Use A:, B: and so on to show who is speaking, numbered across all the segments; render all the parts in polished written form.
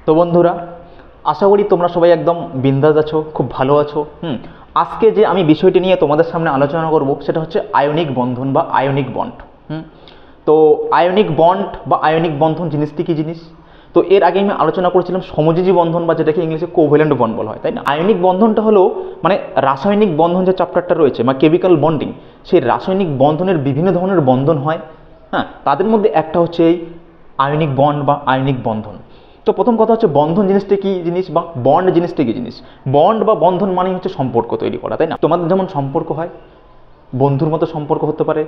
A: তো বন্ধুরা, আশা করি তোমরা সবাই একদম বিন্দাস আছো, খুব ভালো আছো। আজকে যে আমি বিষয়টি নিয়ে তোমাদের সামনে আলোচনা করব সেটা হচ্ছে আয়নিক বন্ধন বা আয়নিক বন্ড। তো আয়নিক বন্ড বা আয়নিক বন্ধন জিনিসটি কি জিনিস? তো এর আগে আমি আলোচনা করেছিলাম সমযোজী বন্ধন বা যেটাকে ইংলিশে কোভ্যালেন্ট বন্ড বলা হয়, তাই না? আয়নিক বন্ধনটা হলো মানে রাসায়নিক বন্ধন যে চ্যাপ্টারটা রয়েছে বা কেমিক্যাল বন্ডিং, সেই রাসায়নিক বন্ধনের বিভিন্ন ধরনের বন্ধন হয়। তাদের মধ্যে একটা হচ্ছে এই আয়নিক বন্ড বা আয়নিক বন্ধন। তো প্রথম কথা হচ্ছে বন্ধন জিনিসটা কি জিনিস বা বন্ড জিনিসটা কি জিনিস? বন্ড বা বন্ধন মানে হচ্ছে সম্পর্ক তৈরি করা, তাই না? তোমাদের যেমন সম্পর্ক হয়, বন্ধুর মতো সম্পর্ক হতে পারে,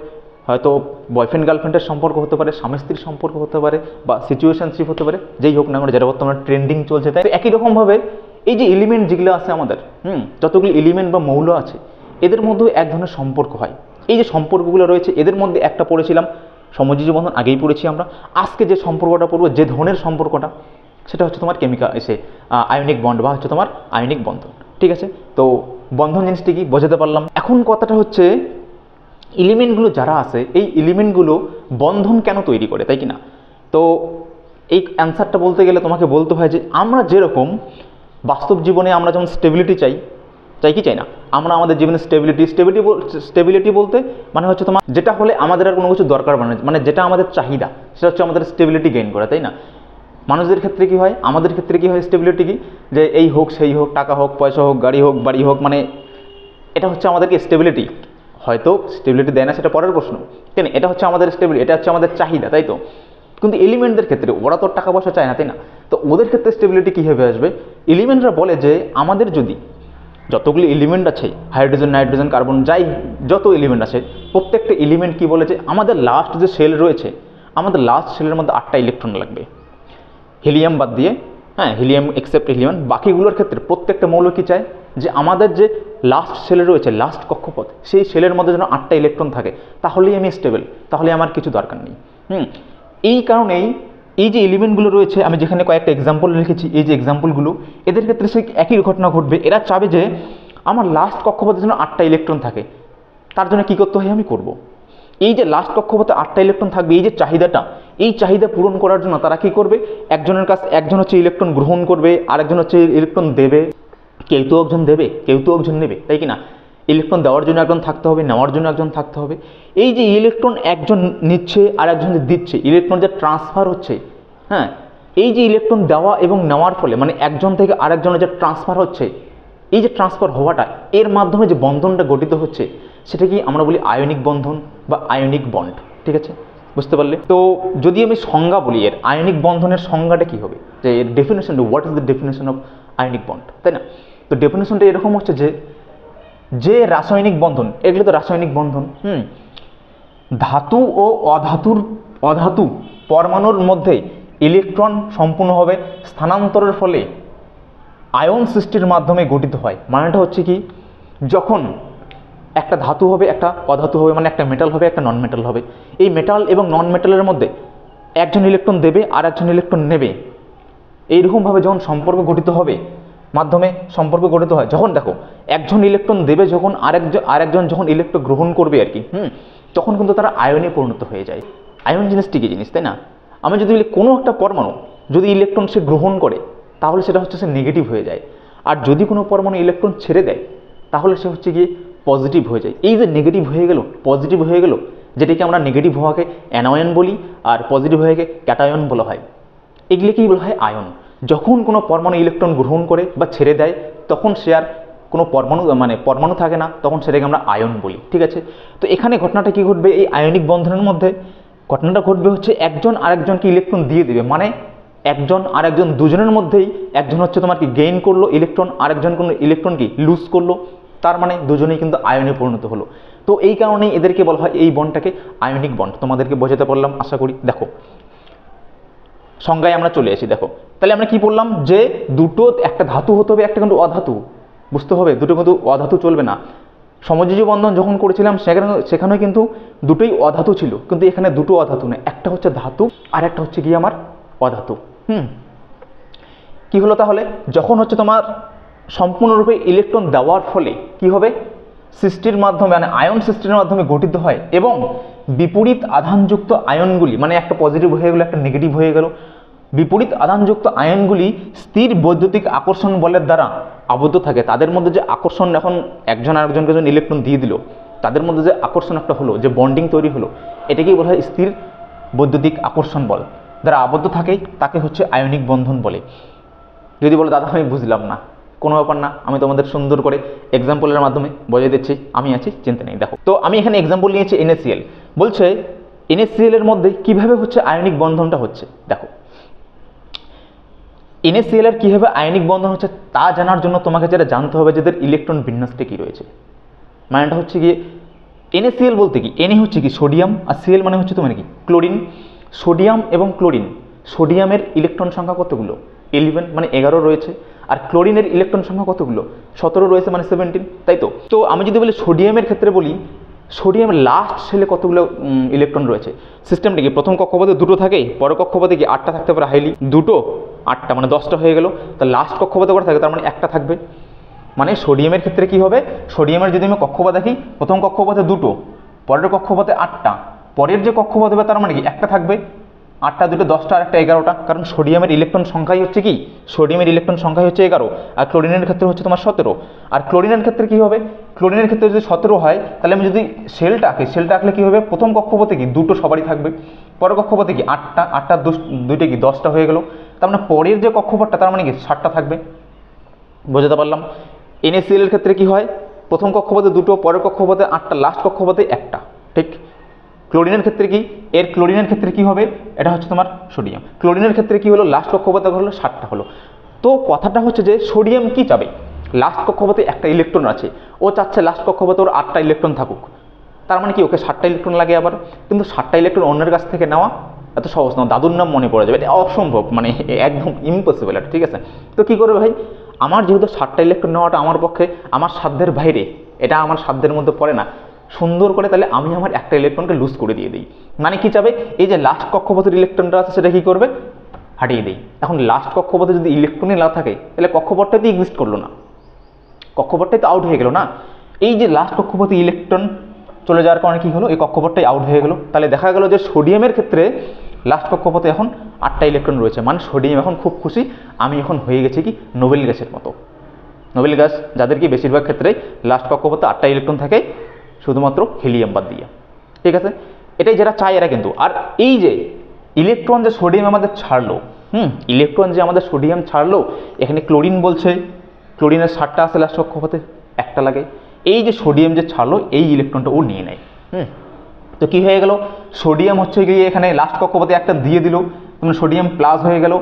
A: হয়তো বয়ফ্রেন্ড গার্লফ্রেন্ডের সম্পর্ক হতে পারে, স্বামী স্ত্রীর সম্পর্ক হতে পারে, বা সিচুয়েশনশিপ হতে পারে, যেই হোক না, যেটা বর্তমানে ট্রেন্ডিং চলছে। তাই একই রকমভাবে এই যে এলিমেন্ট যেগুলো আছে আমাদের, যতগুলি এলিমেন্ট বা মৌল আছে, এদের মধ্যেও এক ধরনের সম্পর্ক হয়। এই যে সম্পর্কগুলো রয়েছে এদের মধ্যে একটা পড়েছিলাম সমযোজী বন্ধন, আগেই পড়েছি আমরা। আজকে যে সম্পর্কটা পড়বো, যে ধরনের সম্পর্কটা, সেটা হচ্ছে তোমার কেমিক্যাল আয়নিক বন্ড বা হচ্ছে তোমার আয়নিক বন্ধন। ঠিক আছে, তো বন্ধন জিনিসটি কি বোঝাতে পারলাম। এখন কথাটা হচ্ছে এলিমেন্টগুলো যারা আছে, এই এলিমেন্টগুলো বন্ধন কেন তৈরি করে, তাই কি না? তো এই অ্যান্সারটা বলতে গেলে তোমাকে বলতে হয় যে আমরা যেরকম বাস্তব জীবনে আমরা যেমন স্টেবিলিটি চাই, চাই কি চাই না? আমরা আমাদের জীবনে স্টেবিলিটি বলতে মানে হচ্ছে তোমার যেটা হলে আমাদের আর কোনো কিছু দরকার মানে যেটা আমাদের চাহিদা, সেটা হচ্ছে আমাদের স্টেবিলিটি গেইন করা, তাই না? মানুষদের ক্ষেত্রে কি হয়, আমাদের ক্ষেত্রে কি হয়, স্টেবিলিটি কি, যে এই হোক সেই হোক, টাকা হোক, পয়সা হোক, গাড়ি হোক, বাড়ি হোক, মানে এটা হচ্ছে আমাদেরকে স্টেবিলিটি। হয়তো স্টেবিলিটি দেয় না, সেটা পরের প্রশ্ন, তাই না? এটা হচ্ছে আমাদের স্টেবিলিটি, এটা হচ্ছে আমাদের চাহিদা, তাই তো? কিন্তু এলিমেন্টদের ক্ষেত্রে ওরা তো টাকা পয়সা চায় না, তাই না? তো ওদের ক্ষেত্রে স্টেবিলিটি কীভাবে আসবে? এলিমেন্টরা বলে যে আমাদের যদি যতগুলি এলিমেন্ট আছে, হাইড্রোজেন, নাইট্রোজেন, কার্বন, যাই যত এলিমেন্ট আছে, প্রত্যেকটা এলিমেন্ট কি বলে যে আমাদের লাস্ট যে সেল রয়েছে, আমাদের লাস্ট সেলের মধ্যে 8টা ইলেকট্রন লাগবে, হিলিয়াম বাদ দিয়ে। হিলিয়াম এক্সেপ্ট হিলিয়াম, বাকিগুলোর ক্ষেত্রে প্রত্যেকটা মৌল কি চায় যে আমাদের যে লাস্ট সেলে রয়েছে, লাস্ট কক্ষপথ, সেই সেলের মধ্যে যেন 8টা ইলেকট্রন থাকে, তাহলেই আমি স্টেবল, তাহলে আমার কিছু দরকার নেই। এই কারণেই এই যে এলিমেন্টগুলো রয়েছে, আমি যেখানে কয়েকটা এক্সাম্পল লিখেছি, এই যে এক্সাম্পলগুলো, এদের ক্ষেত্রে সে একই ঘটনা ঘটবে। এরা চাবে যে আমার লাস্ট কক্ষপথে যেন 8টা ইলেকট্রন থাকে, তার জন্য কী করতে হয় আমি করব। এই যে লাস্ট কক্ষপথে 8টা ইলেকট্রন থাকবে, এই যে চাহিদাটা, এই চাহিদা পূরণ করার জন্য তারা কি করবে, একজন হচ্ছে ইলেকট্রন গ্রহণ করবে, আরেকজন হচ্ছে ইলেকট্রন দেবে। কেউ তো একজন দেবে, কেউ তো একজন নেবে, তাই কি না? ইলেকট্রন দেওয়ার জন্য একজন থাকতে হবে, নেওয়ার জন্য একজন থাকতে হবে। এই যে ইলেকট্রন একজন নিচ্ছে আর একজন দিচ্ছে, ইলেকট্রন যে ট্রান্সফার হচ্ছে, এই যে ইলেকট্রন দেওয়া এবং নেওয়ার ফলে মানে একজন থেকে আরেকজনের যে ট্রান্সফার হচ্ছে, এই যে ট্রান্সফার হওয়াটা, এর মাধ্যমে যে বন্ধনটা গঠিত হচ্ছে, সেটা কি আমরা বলি আয়নিক বন্ধন বা আয়নিক বন্ড। ঠিক আছে, বুঝতে পারলে? তো যদি আমি সংজ্ঞা বলি এর, আয়নিক বন্ধনের সংজ্ঞাটা কি হবে, যে এর definition, what is the definition of ionic bond, তাই না? তো ডেফিনেশনটা এরকম হচ্ছে যে রাসায়নিক বন্ধন, এগুলো তো রাসায়নিক বন্ধন, ধাতু ও অধাতু পরমাণুর মধ্যে ইলেকট্রন সম্পূর্ণভাবে স্থানান্তরের ফলে আয়ন সৃষ্টির মাধ্যমে গঠিত হয়। মানেটা হচ্ছে কি, যখন একটা ধাতু হবে, একটা অধাতু হবে, মানে একটা মেটাল হবে, একটা নন মেটাল হবে, এই মেটাল এবং নন মেটালের মধ্যে একজন ইলেকট্রন দেবে আর একজন ইলেকট্রন নেবে, এইরকমভাবে যখন সম্পর্ক গঠিত হবে, মাধ্যমে সম্পর্ক গঠিত হয়, যখন দেখো একজন ইলেকট্রন দেবে, যখন আরেকজন যখন ইলেকট্রন গ্রহণ করবে আর কি, তখন কিন্তু তারা আয়নে পরিণত হয়ে যায়। আয়ন জিনিসটি কি জিনিস, তাই না? আমি যদি বলি কোনো একটা পরমাণু যদি ইলেকট্রন সে গ্রহণ করে, তাহলে সেটা হচ্ছে সে নেগেটিভ হয়ে যায়। আর যদি কোনো পরমাণু ইলেকট্রন ছেড়ে দেয়, তাহলে সে হচ্ছে গিয়ে পজিটিভ হয়ে যায়। এই যে নেগেটিভ হয়ে গেল, পজিটিভ হয়ে গেল, যেটাকে আমরা নেগেটিভ হওয়াকে অ্যানায়ন বলি, আর পজিটিভ হওয়াকে ক্যাটায়ন বলা হয়। এগুলিকেই বলা হয় আয়ন। যখন কোনো পরমাণু ইলেকট্রন গ্রহণ করে বা ছেড়ে দেয়, তখন সে আর কোনো পরমাণু থাকে না, তখন সেটাকে আমরা আয়ন বলি। ঠিক আছে, তো এখানে ঘটনাটা কি ঘটবে, এই আয়নিক বন্ধনের মধ্যে ঘটনাটা ঘটবে হচ্ছে একজন আরেকজনকে ইলেকট্রন দিয়ে দেবে, মানে একজন আর একজন, দুজনের মধ্যেই একজন হচ্ছে তোমার কি গেইন করলো ইলেকট্রন, আরেকজন কোনো ইলেকট্রন কি লুজ করলো, তার মানে দুজনেই কিন্তু আয়নে পরিণত হলো। তো এই কারণেই এদেরকে বলা হয়, এই বন্ডটাকে আয়নিক বন্ড। তোমাদেরকে বোঝাতে পারলাম আশা করি। দেখো সংজ্ঞায় আমরা চলে আসি। দেখো তাহলে আমরা কি বললাম, যে দুটো, একটা ধাতু হতে হবে, একটা কিন্তু অধাতু, বুঝতে হবে, দুটো কিন্তু অধাতু চলবে না। সমযোজী বন্ধন যখন করেছিলাম সেখানে কিন্তু দুটোই অধাতু ছিল, কিন্তু এখানে দুটো অধাতু না, একটা হচ্ছে ধাতু আর একটা হচ্ছে কি আমার অধাতু। কি হলো তাহলে, যখন হচ্ছে তোমার সম্পূর্ণরূপে ইলেকট্রন দেওয়ার ফলে কি হবে, সৃষ্টির মাধ্যমে মানে আয়ন সৃষ্টির মাধ্যমে গঠিত হয়, এবং বিপরীত আধানযুক্ত আয়নগুলি, মানে একটা পজিটিভ হয়ে গেল, একটা নেগেটিভ হয়ে গেল, বিপরীত আধানযুক্ত আয়নগুলি স্থির বৈদ্যুতিক আকর্ষণ বলের দ্বারা আবদ্ধ থাকে। তাদের মধ্যে যে আকর্ষণ, এখন একজন আরেকজনকে যখন ইলেকট্রন দিয়ে দিল, তাদের মধ্যে যে আকর্ষণ একটা হলো, যে বন্ডিং তৈরি হলো, এটাকেই বলা হয় স্থির বৈদ্যুতিক আকর্ষণ বল দ্বারা আবদ্ধ থাকে, তাকে হচ্ছে আয়নিক বন্ধন বলে। যদি বলো দাদা আমি বুঝলাম না, কোনো ব্যাপার না, আমি তোমাদের সুন্দর করে এক্সাম্পলের মাধ্যমে বোঝাই দিচ্ছি, আমি আছি, চিন্তা নেই। দেখো, তো আমি এখানে এক্সাম্পল নিয়েছি NaCl। বলছে NaCl এর মধ্যে কিভাবে হচ্ছে আয়নিক বন্ধনটা হচ্ছে। দেখো, NaCl এর কীভাবে আয়নিক বন্ধন হচ্ছে তা জানার জন্য তোমাকে যেটা জানতে হবে যে এদের ইলেকট্রন বিন্যাসটা কী রয়েছে। মানেটা হচ্ছে গিয়ে NaCl বলতে কি, Na হচ্ছে কি সোডিয়াম, আর Cl মানে হচ্ছে তোমার কি ক্লোরিন। সোডিয়াম এবং ক্লোরিন, সোডিয়ামের ইলেকট্রন সংখ্যা কতগুলো? 11, মানে 11 রয়েছে। আর ক্লোরিনের ইলেকট্রন সংখ্যা কতগুলো? 17 রয়েছে, মানে 17, তাই তো। তো আমি যদি বলি সোডিয়ামের ক্ষেত্রে বলি, সোডিয়ামের লাস্ট শেলে কতগুলো ইলেকট্রন রয়েছে? সিস্টেমটা কি, প্রথম কক্ষপথে 2টো থাকে, পরের কক্ষপথে কি 8টা থাকতে পারে, হাইলি 2টো 8টা, মানে 10টা হয়ে গেল। তা লাস্ট কক্ষপথে কটা থাকে, তার মানে 1টা থাকবে। মানে সোডিয়ামের ক্ষেত্রে কি হবে, সোডিয়ামের যদি আমি কক্ষপথ দেখি, প্রথম কক্ষপথে 2টো, পরের কক্ষপথে 8টা, পরের যে কক্ষপথ হবে তার মানে কি 1টা থাকবে। 8টা 2টো 10টা, আর একটা 11টা, কারণ সোডিয়ামের ইলেকট্রন সংখ্যাই হচ্ছে কি, সোডিয়ামের ইলেকট্রন সংখ্যাই হচ্ছে 11, আর ক্লোরিনের ক্ষেত্রে হচ্ছে তোমার 17। আর ক্লোরিনের ক্ষেত্রে কি হবে, ক্লোরিনের ক্ষেত্রে যদি 17 হয়, তাহলে আমি যদি সেলটা আঁকলে কি হবে, প্রথম কক্ষপথে কি 2টো সবারই থাকবে, পরের কক্ষপথে কি 8টা, 8টা 2টা কি 10টা হয়ে গেল। তার মানে পরের যে কক্ষপথটা তার মানে কি 7টা থাকবে। বোঝাতে পারলাম? NaCl এর ক্ষেত্রে কি হয়, প্রথম কক্ষপথে 2টো, পরের কক্ষপথে 8টা, লাস্ট কক্ষপথে 1টা, ঠিক। ক্লোরিনের ক্ষেত্রে কি, ক্লোরিনের ক্ষেত্রে কি হবে, এটা হচ্ছে তোমার সোডিয়াম। ক্লোরিনের ক্ষেত্রে কি হলো, লাস্ট কক্ষপথে হলো 7টা হলো। তো কথাটা হচ্ছে যে সোডিয়াম কি চাবে, লাস্ট কক্ষপথে 1টা ইলেকট্রন আছে, ও চাচ্ছে লাস্ট কক্ষপথে ওর 8টা ইলেকট্রন থাকুক। তার মানে কি ওকে 7টা ইলেকট্রন লাগে আবার, কিন্তু 7টা ইলেকট্রন অন্যের কাছ থেকে নেওয়া এত সহজ না, দাদুর নাম মনে পড়ে যাবে, এটা অসম্ভব, মানে একদম ইম্পসিবল এটা, ঠিক আছে। তো কি করবে ভাই, আমার যেহেতু 7টা ইলেকট্রন নেওয়াটা আমার পক্ষে, আমার সাধ্যের বাইরে, এটা আমার সাধ্যের মধ্যে পড়ে না, সুন্দর করে তাহলে আমি আমার একটা ইলেকট্রনকে লুজ করে দিয়ে দিই। মানে কি চাবে, এই যে লাস্ট কক্ষপথের ইলেকট্রনটা আছে সেটা কি করবে, হারিয়ে দিই। এখন লাস্ট কক্ষপথে যদি ইলেকট্রনই না থাকে, তাহলে কক্ষপথটাই তো এক্সিস্ট করলো না, কক্ষপথটাই তো আউট হয়ে গেল না। এই যে লাস্ট কক্ষপথে ইলেকট্রন চলে যাওয়ার কারণে কি হলো, এই কক্ষপথটাই আউট হয়ে গেল। তাহলে দেখা গেল যে সোডিয়ামের ক্ষেত্রে লাস্ট কক্ষপথে এখন 8টা ইলেকট্রন রয়েছে, মানে সোডিয়াম এখন খুব খুশি, আমি এখন হয়ে গেছি কি নোবেল গ্যাসের মতো। নোবেল গ্যাস যাদের কি বেশিরভাগ ক্ষেত্রে লাস্ট কক্ষপথে 8টা ইলেকট্রন থাকে, শুধুমাত্র হিলিয়াম বাদ দিয়ে, ঠিক আছে। এটাই যারা চায় এরা কিন্তু। আর এই যে ইলেকট্রন যে সোডিয়াম আমাদের ছাড়লো, ইলেকট্রন যে আমাদের সোডিয়াম ছাড়লো, এখানে ক্লোরিন বলছে, ক্লোরিনের 7টা আছে, লাস্ট কক্ষপথে 1টা লাগে। এই যে সোডিয়াম যে ছাড়লো, এই ইলেকট্রনটা ও নিয়ে নেয়। তো কি হয়ে গেল, সোডিয়াম হচ্ছে গিয়ে এখানে লাস্ট কক্ষপথে একটা দিয়ে দিল, মানে সোডিয়াম প্লাস হয়ে গেল।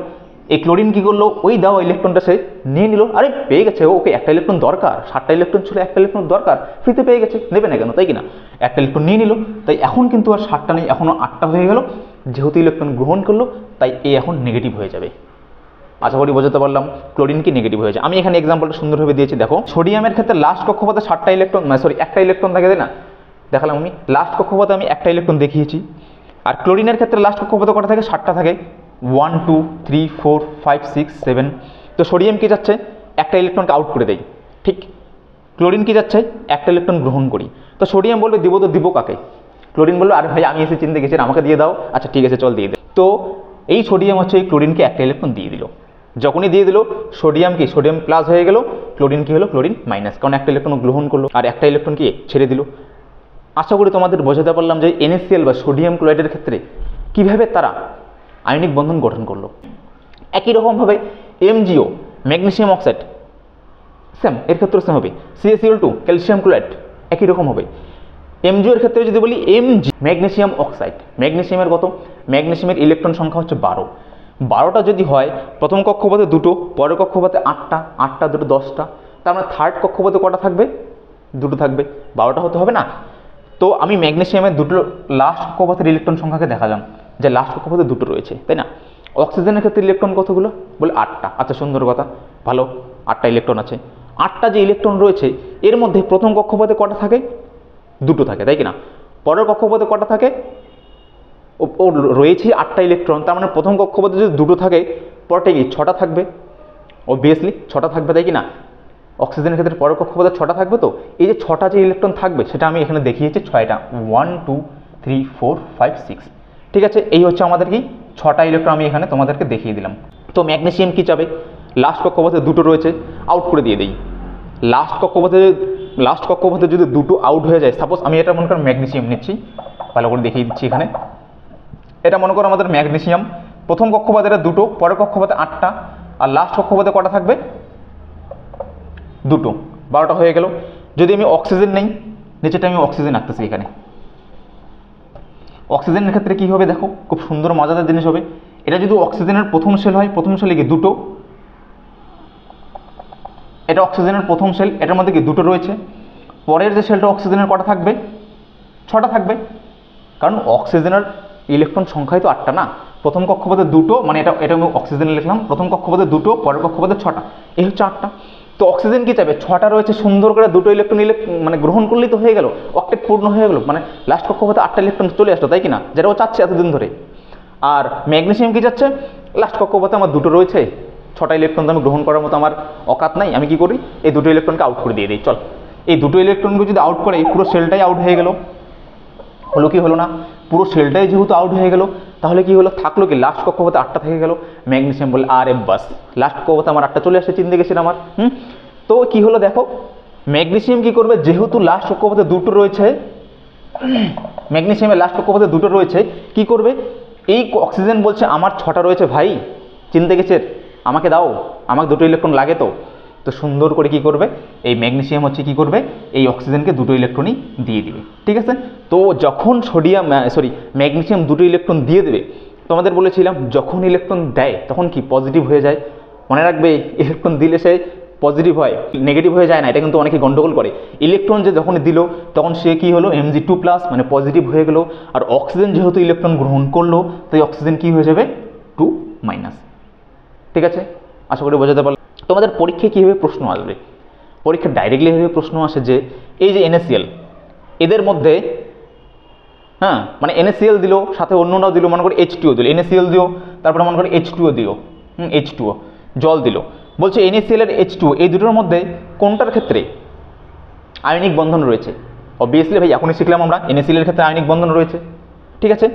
A: এই ক্লোরিন কি করলো, ওই দেওয়া ইলেকট্রনটা সে নিয়ে নিল, আরে পেয়ে গেছে, ওকে একটা ইলেকট্রন দরকার, 7টা ইলেকট্রন ছিল, একটা ইলেকট্রন দরকার, ফ্রিতে পেয়ে গেছে, নেবে না কেন, তাই কিনা, একটা ইলেকট্রন নিয়ে নিল। তাই এখন কিন্তু আর 7টা নেই, এখনও 8টা হয়ে গেল। যেহেতু ইলেকট্রন গ্রহণ করলো, তাই এই এখন নেগেটিভ হয়ে যাবে। আশা করি বোঝাতে পারলাম, ক্লোরিন কি নেগেটিভ হয়েছে। আমি এখানে এক্সাম্পলটা সুন্দরভাবে দিয়েছি। দেখো, সোডিয়ামের ক্ষেত্রে লাস্ট কক্ষপথে 7টা ইলেকট্রন, একটা ইলেকট্রন থাকে, তাই না, দেখালাম আমি লাস্ট কক্ষপথে আমি একটা ইলেকট্রন দেখিয়েছি। আর ক্লোরিনের ক্ষেত্রে লাস্ট কক্ষপথে কটা থাকে, 7টা থাকে, 1 2 3 4 5 6 7। তো সোডিয়াম কি যাচ্ছে, একটা ইলেকট্রনকে আউট করে দেয়, ঠিক। ক্লোরিন কি যাচ্ছে, একটা ইলেকট্রন গ্রহণ করি। তো সোডিয়াম বলবে দিব, তো দিব কাকে, ক্লোরিন বললো আরে ভাই আমি এসে চিনতে গেছি, আমাকে দিয়ে দাও, আচ্ছা ঠিক আছে চল দিয়ে দে। তো এই সোডিয়াম হচ্ছে এই ক্লোরিনকে একটা ইলেকট্রন দিয়ে দিল। যখনই দিয়ে দিল, সোডিয়াম কি সোডিয়াম প্লাস হয়ে গেল, ক্লোরিন কি হলো, ক্লোরিন মাইনাস, কারণ একটা ইলেকট্রন গ্রহণ করলো আর একটা ইলেকট্রন কি ছেড়ে দিল। আশা করি তোমাদের বোঝাতে পারলাম যে NaCl বা সোডিয়াম ক্লোরাইডের ক্ষেত্রে কিভাবে তারা আয়নিক বন্ধন গঠন করলো। একই রকমভাবে MgO, ম্যাগনেসিয়াম অক্সাইড, সেম, এর ক্ষেত্রে সেম হবে। CaCl2, ক্যালসিয়াম ক্লোরাইড, একই রকম হবে। MgO এর ক্ষেত্রে যদি বলি Mg, ম্যাগনেসিয়াম অক্সাইড, ম্যাগনেসিয়ামের কত, ম্যাগনেসিয়ামের ইলেকট্রন সংখ্যা হচ্ছে 12। 12টা যদি হয়, প্রথম কক্ষপথে 2টো, পরের কক্ষপথে 8টা, 8টা 2টো 10টা, তার মানে থার্ড কক্ষপথে কটা থাকবে, 2টো থাকবে, 12টা হতে হবে না। তো আমি ম্যাগনেসিয়ামের 2টো লাস্ট কক্ষপথের ইলেকট্রন সংখ্যাকে দেখালাম, যে লাস্ট কক্ষপথে 2টো রয়েছে, তাই না। অক্সিজেনের ক্ষেত্রে ইলেকট্রন কতগুলো, বলে 8টা। আচ্ছা সুন্দর কথা, ভালো, 8টা ইলেকট্রন আছে। 8টা যে ইলেকট্রন রয়েছে, এর মধ্যে প্রথম কক্ষপথে কটা থাকে, 2টো থাকে, তাই কিনা। পরের কক্ষপথে কটা থাকে, ও রয়েছে 8টা ইলেকট্রন, তার মানে প্রথম কক্ষপথে যদি 2টো থাকে, পরটা কি 6টা থাকবে, অবভিয়াসলি 6টা থাকবে, তাই কিনা। অক্সিজেনের ক্ষেত্রে পরের কক্ষপথে 6টা থাকবে। তো এই যে 6টা যে ইলেকট্রন থাকবে, সেটা আমি এখানে দেখিয়েছি 6টা, 1 2 3 4 5 6, ঠিক আছে। এই হচ্ছে আমাদের কি 6টা ইলেকট্রন আমি এখানে তোমাদেরকে দেখিয়ে দিলাম। তো ম্যাগনেসিয়াম কি চাবে, লাস্ট কক্ষপথে দুটো রয়েছে, আউট করে দিয়ে দিই। লাস্ট কক্ষপথে যদি দুটো আউট হয়ে যায়, সাপোজ আমি এটা মনে করি ম্যাগনেসিয়াম নিচ্ছি, ভালো করে দেখিয়ে দিচ্ছি এখানে। এটা মনে করো আমাদের ম্যাগনেসিয়াম, প্রথম কক্ষপথে এটা দুটো, পরের কক্ষপথে 8টা, আর লাস্ট কক্ষপথে কটা থাকবে, দুটো, 12টা হয়ে গেল। যদি আমি অক্সিজেন নেই, নিচেটা আমি অক্সিজেন আঁকতেছি এখানে। অক্সিজেনের ক্ষেত্রে কি হবে দেখো, খুব সুন্দর মজাদার জিনিস হবে। এটা যদি অক্সিজেনের প্রথম সেল হয়, প্রথম সেলে কি দুটো, এটা অক্সিজেনের প্রথম সেল, এটার মধ্যে কি দুটো রয়েছে। পরের যে সেলটা অক্সিজেনের কটা থাকবে, 6টা থাকবে, কারণ অক্সিজেনের ইলেকট্রন সংখ্যাই তো 8টা না। প্রথম কক্ষপথে দুটো, মানে এটা আমি অক্সিজেনে লিখলাম, প্রথম কক্ষপথে দুটো, পরের কক্ষপথে 6টা, এই হচ্ছে 8টা। তো অক্সিজেন কি চাবে, 6টা রয়েছে, সুন্দর করে দুটো ইলেকট্রন মানে গ্রহণ করলেই তো হয়ে গেল, অক্টেট পূর্ণ হয়ে গেল, মানে লাস্ট কক্ষপথে 8টা ইলেকট্রন চলে আসলো, তাই কি না, যেটা ও চাচ্ছে এতদিন ধরে। আর ম্যাগনেসিয়াম কি চাচ্ছে, লাস্ট কক্ষপথে আমার দুটো রয়েছে, 6টা ইলেকট্রন তো আমি গ্রহণ করার মতো আমার অকাত নাই, আমি কি করি, এই দুটো ইলেকট্রনকে আউট করে দিয়ে দিই। চল, এই দুটো ইলেকট্রনকে যদি আউট করে, পুরো সেলটাই আউট হয়ে গেল, হলো কি হলো না, পুরো সেলটাই যেহেতু আউট হয়ে গেল, তাহলে কি হলো, থাকলো কি, লাস্ট কক্ষপথে 8টা থেকে গেল। ম্যাগনেসিয়াম বলে আরে বাস, লাস্ট কক্ষপথে আমার 8টা চলে আসছে, চিনতে গেছিলাম আমার। তো কি হলো দেখো, ম্যাগনেসিয়াম কি করবে, যেহেতু লাস্ট কক্ষপথে দুটো রয়েছে, ম্যাগনেসিয়ামের লাস্ট কক্ষপথে দুটো রয়েছে, কি করবে, এই অক্সিজেন বলছে আমার 6টা রয়েছে ভাই, চিনতে গেছে, আমাকে দাও, আমাকে দুটো ইলেকট্রন লাগে। তো সুন্দর করে কি করবে, এই ম্যাগনেসিয়াম হচ্ছে কি করবে, এই অক্সিজেনকে দুটো ইলেকট্রনই দিয়ে দিবে, ঠিক আছে। তো যখন ম্যাগনেসিয়াম দুটো ইলেকট্রন দিয়ে দেবে, তোমাদের বলেছিলাম যখন ইলেকট্রন দেয় তখন কি পজিটিভ হয়ে যায়, মনে রাখবে, ইলেকট্রন দিলে সে পজিটিভ হয়, নেগেটিভ হয়ে যায় না, এটা কিন্তু অনেকে গন্ডগোল করে। ইলেকট্রন যে যখন দিল তখন সে কি হলো, Mg2+, মানে পজিটিভ হয়ে গেল। আর অক্সিজেন যেহেতু ইলেকট্রন গ্রহণ করলো, তাই অক্সিজেন কি হয়ে যাবে, 2-, ঠিক আছে। আশা করি বোঝাতে পারলাম। তোমাদের পরীক্ষায় কীভাবে প্রশ্ন আসবে, পরীক্ষা ডাইরেক্টলি এভাবে প্রশ্ন আসে যে এই যে NaCl, এদের মধ্যে, হ্যাঁ, মানে NaCl দিল, সাথে অন্যরাও দিল, মনে করি H2O দিল, NaCl দিও, তারপরে মনে করি H2O দিও, H2O জল দিল, বলছে NaCl আর H2O এই দুটোর মধ্যে কোনটার ক্ষেত্রে আয়নিক বন্ধন রয়েছে। অবভিয়াসলি ভাই এখনই শিখলাম আমরা, NaCl এর ক্ষেত্রে আয়নিক বন্ধন রয়েছে, ঠিক আছে।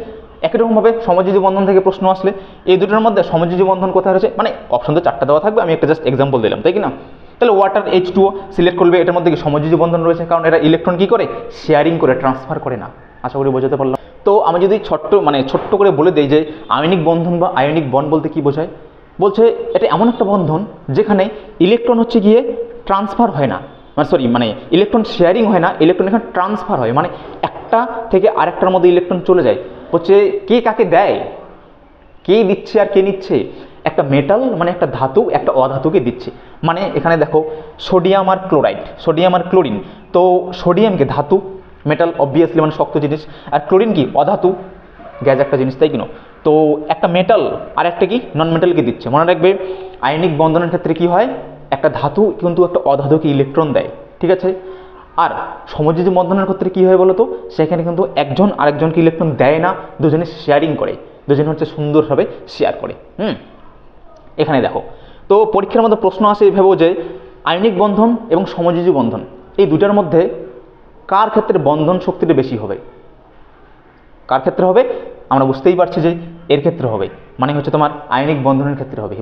A: একই রকমভাবে সমযোজী বন্ধন থেকে প্রশ্ন আসলে এই দুটোর মধ্যে সমযোজী বন্ধন কোথায় রয়েছে, মানে অপশন তো 4টা দেওয়া থাকবে, আমি একটা জাস্ট এক্সাম্পল দিলাম, তাই কি না। তাহলে ওয়াটার H2O সিলেক্ট করবে, এটার মধ্যে কি সমযোজী বন্ধন রয়েছে, কারণ এরা ইলেকট্রন কি করে, শেয়ারিং করে, ট্রান্সফার করে না। আশা করি বোঝাতে পারলাম। তো আমি যদি ছোট্ট করে বলে দিই যে আয়নিক বন্ধন বা আয়নিক বন্ড বলতে কি বোঝায়, বলছে এটা এমন একটা বন্ধন যেখানে ইলেকট্রন হচ্ছে গিয়ে ট্রান্সফার হয় না, মানে ইলেকট্রন শেয়ারিং হয় না, ইলেকট্রন এখানে ট্রান্সফার হয়, মানে একটা থেকে আরেকটার মধ্যে ইলেকট্রন চলে যায়। হচ্ছে কে কাকে দেয়, কে দিচ্ছে আর কে নিচ্ছে, একটা মেটাল মানে একটা ধাতু একটা অধাতুকে দিচ্ছে। মানে এখানে দেখো সোডিয়াম আর ক্লোরাইড, সোডিয়াম আর ক্লোরিন, তো সোডিয়ামকে ধাতু, মেটাল অবভিয়াসলি মানে শক্ত জিনিস, আর ক্লোরিন কি অধাতু, গ্যাস একটা জিনিস, তাই কিনো। তো একটা মেটাল আর একটা কি নন মেটালকে দিচ্ছে। মনে রাখবে আয়নিক বন্ধনের ক্ষেত্রে কি হয়, একটা ধাতু কিন্তু একটা অধাতুকে ইলেকট্রন দেয়, ঠিক আছে। আর সমযোজী বন্ধনের ক্ষেত্রে কী হয় বলো তো, সেখানে কিন্তু একজন আরেকজনকে ইলেকট্রন দেয় না, দুজনে শেয়ারিং করে, দুজনে হচ্ছে সুন্দরভাবে শেয়ার করে। এখানে দেখো, তো পরীক্ষার মধ্যে প্রশ্ন আসে এইভাবেও যে আয়নিক বন্ধন এবং সমযোজী বন্ধন এই দুটার মধ্যে কার ক্ষেত্রে বন্ধন শক্তিটা বেশি হবে, কার ক্ষেত্রে হবে, আমরা বুঝতেই পারছি যে এর ক্ষেত্রে হবে, মানে হচ্ছে তোমার আয়নিক বন্ধনের ক্ষেত্রে হবে।